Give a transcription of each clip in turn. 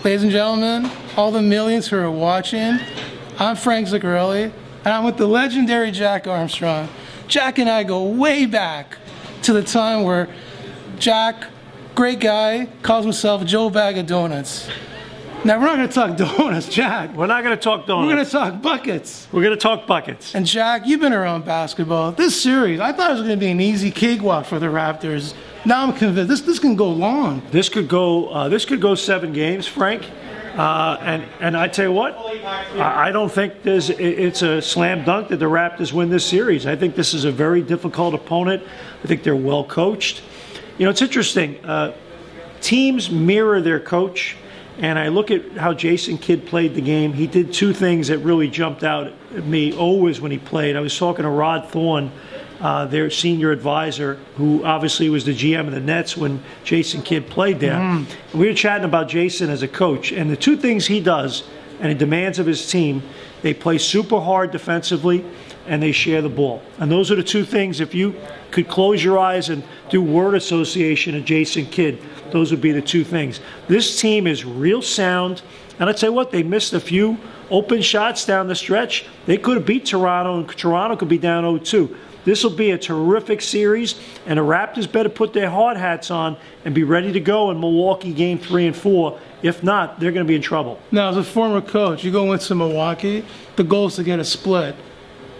Ladies and gentlemen, all the millions who are watching, I'm Frank Zuccarelli, and I'm with the legendary Jack Armstrong. Jack and I go way back to the time where Jack, great guy, calls himself Joe Bag of Donuts. Now, we're not going to talk donuts, Jack. We're not going to talk donuts. We're going to talk buckets. We're going to talk buckets. And Jack, you've been around basketball. This series, I thought it was going to be an easy cakewalk for the Raptors. Now I'm convinced this can go long. This could go 7 games, Frank. And I tell you what, I don't think it's a slam dunk that the Raptors win this series. I think this is a very difficult opponent. I think they're well coached. You know, it's interesting. Teams mirror their coach. And I look at how Jason Kidd played the game. He did 2 things that really jumped out at me always when he played. I was talking to Rod Thorne, their senior advisor, who obviously was the GM of the Nets when Jason Kidd played there. And we were chatting about Jason as a coach. And the 2 things he does and he demands of his team, they play super hard defensively and they share the ball. And those are the 2 things, if you could close your eyes and do word association of Jason Kidd, those would be the 2 things. This team is real sound, and I'd tell you what, they missed a few open shots down the stretch. They could have beat Toronto, and Toronto could be down 0-2. This will be a terrific series, and the Raptors better put their hard hats on and be ready to go in Milwaukee game 3 and 4. If not, they're going to be in trouble. Now, as a former coach, you go into Milwaukee, the goal is to get a split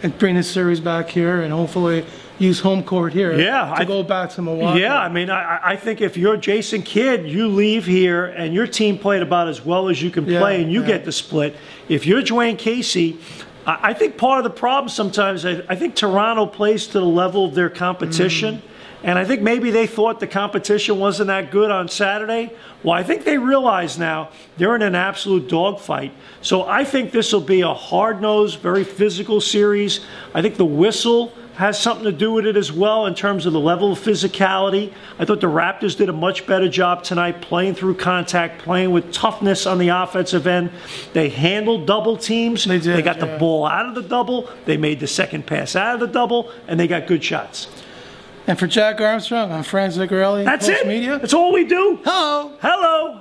and bring this series back here and hopefully use home court here to go back to Milwaukee. Yeah, I mean, I think if you're Jason Kidd, you leave here and your team played about as well as you can play and you get the split. If you're Dwayne Casey, I think part of the problem sometimes, I think Toronto plays to the level of their competition. And I think maybe they thought the competition wasn't that good on Saturday. Well, I think they realize now they're in an absolute dogfight. So I think this will be a hard-nosed, very physical series. I think the whistle has something to do with it as well in terms of the level of physicality. I thought the Raptors did a much better job tonight playing through contact, playing with toughness on the offensive end. They handled double teams. They did, they got the ball out of the double. They made the second pass out of the double, and they got good shots. And for Jack Armstrong, I'm Frank Zuccarelli. That's Post it. Media. That's all we do. Hello. Hello.